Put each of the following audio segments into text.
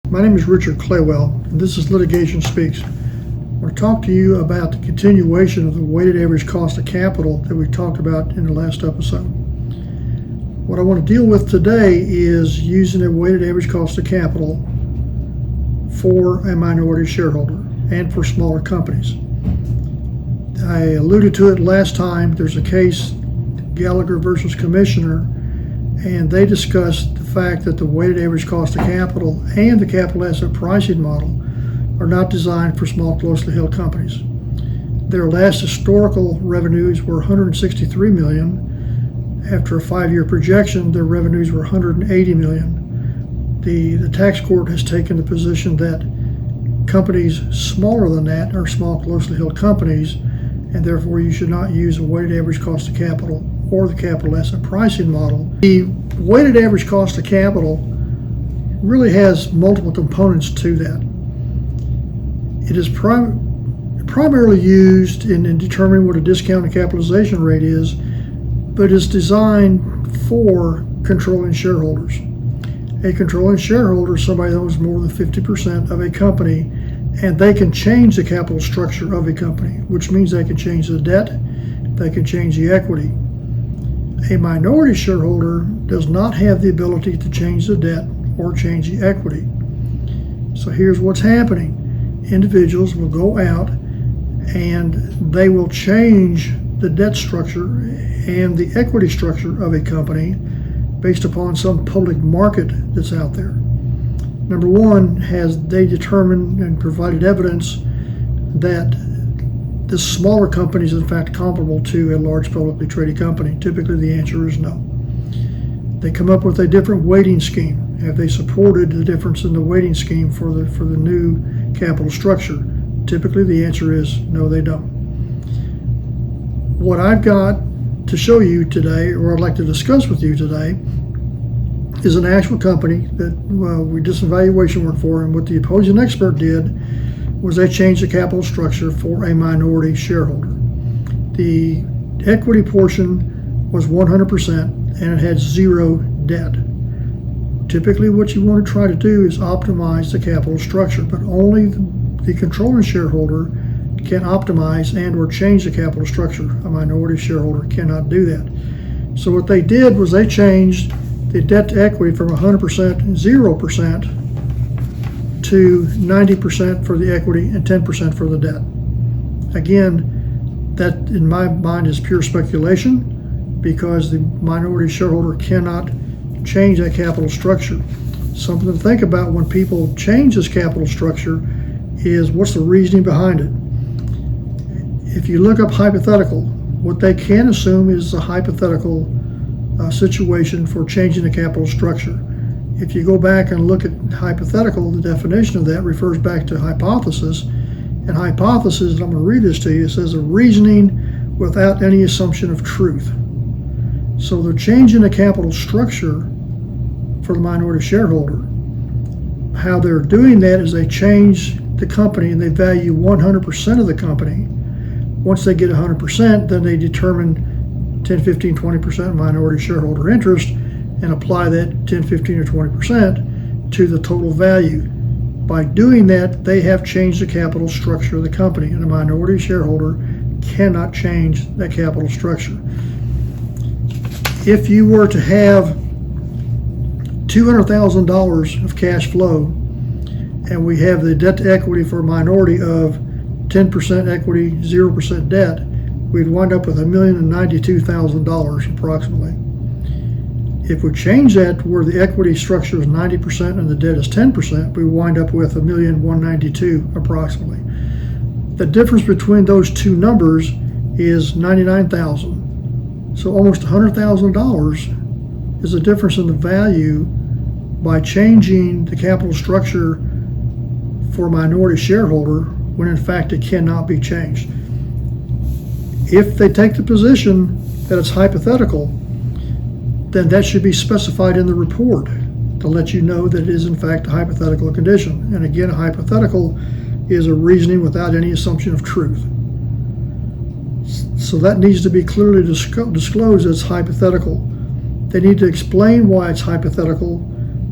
My name is Richard Claywell, and this is Litigation Speaks. I want to talk to you about the continuation of the weighted average cost of capital that we talked about in the last episode. What I want to deal with today is using a weighted average cost of capital for a minority shareholder and for smaller companies. I alluded to it last time. There's a case, Gallagher versus Commissioner, and they discussed the fact that the weighted average cost of capital and the capital asset pricing model are not designed for small, closely held companies. Their last historical revenues were $163 million. After a 5-year projection, their revenues were $180 million. The tax court has taken the position that companies smaller than that are small, closely held companies, and therefore you should not use a weighted average cost of capital or the capital asset pricing model. The weighted average cost of capital really has multiple components to that. It is primarily used in determining what a discounted capitalization rate is, but is designed for controlling shareholders. A controlling shareholder is somebody that owns more than 50% of a company, and they can change the capital structure of a company, which means they can change the debt, they can change the equity. A minority shareholder does not have the ability to change the debt or change the equity. So here's what's happening. Individuals will go out and they will change the debt structure and the equity structure of a company based upon some public market that's out there. Number one, has they determined and provided evidence that this smaller company is in fact comparable to a large publicly traded company? Typically the answer is no. They come up with a different weighting scheme. Have they supported the difference in the weighting scheme for the new capital structure? Typically the answer is no, they don't. What I've got to show you today, or I'd like to discuss with you today, is an actual company that we did some valuation work for, and what the opposing expert did was they changed the capital structure for a minority shareholder. The equity portion was 100% and it had zero debt. Typically what you want to try to do is optimize the capital structure, but only the controlling shareholder can optimize and or change the capital structure. A minority shareholder cannot do that. So what they did was they changed the debt to equity from 100% and 0% to 90% for the equity and 10% for the debt. Again, that in my mind is pure speculation, because the minority shareholder cannot change that capital structure. Something to think about when people change this capital structure is what's the reasoning behind it. If you look up hypothetical, what they can assume is a hypothetical situation for changing the capital structure. If you go back and look at hypothetical, the definition of that refers back to hypothesis. And hypothesis, and I'm going to read this to you, it says a reasoning without any assumption of truth. So they're changing the capital structure for the minority shareholder. How they're doing that is they change the company and they value 100% of the company. Once they get 100%, then they determine 10, 15, 20% minority shareholder interest and apply that 10, 15, or 20% to the total value. By doing that, they have changed the capital structure of the company, and a minority shareholder cannot change that capital structure. If you were to have $200,000 of cash flow, and we have the debt to equity for a minority of 10% equity, 0% debt, we'd wind up with $1,092,000 approximately. If we change that where the equity structure is 90% and the debt is 10%, we wind up with $1,192,000 approximately. The difference between those two numbers is $99,000. So almost $100,000 is the difference in the value by changing the capital structure for a minority shareholder when in fact it cannot be changed. If they take the position that it's hypothetical, then that should be specified in the report to let you know that it is in fact a hypothetical condition. And again, a hypothetical is a reasoning without any assumption of truth. So that needs to be clearly disclosed as hypothetical. They need to explain why it's hypothetical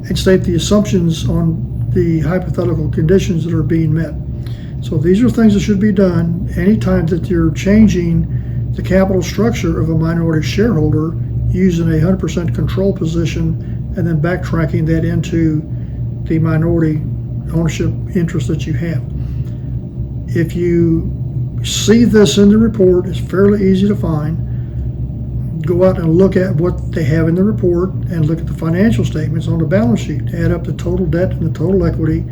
and state the assumptions on the hypothetical conditions that are being met. So these are things that should be done anytime that you're changing the capital structure of a minority shareholder using a 100% control position and then backtracking that into the minority ownership interest that you have. If you see this in the report, it's fairly easy to find. Go out and look at what they have in the report and look at the financial statements on the balance sheet. Add up the total debt and the total equity,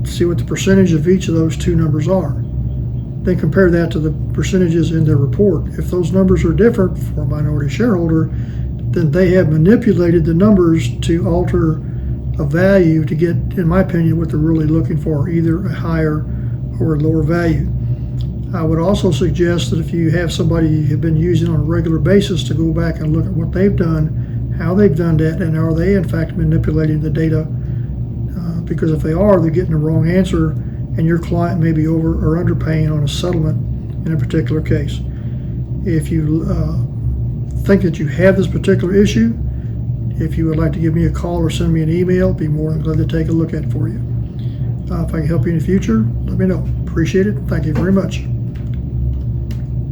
see what the percentage of each of those two numbers are. Then compare that to the percentages in their report. If those numbers are different for a minority shareholder, then they have manipulated the numbers to alter a value to get, in my opinion, what they're really looking for, either a higher or a lower value. I would also suggest that if you have somebody you have been using on a regular basis, to go back and look at what they've done, how they've done that, and are they in fact manipulating the data? Because if they are, they're getting the wrong answer, and your client may be over or underpaying on a settlement in a particular case. If you think that you have this particular issue, if you would like to give me a call or send me an email, I'd be more than glad to take a look at it for you. If I can help you in the future, let me know. Appreciate it. Thank you very much.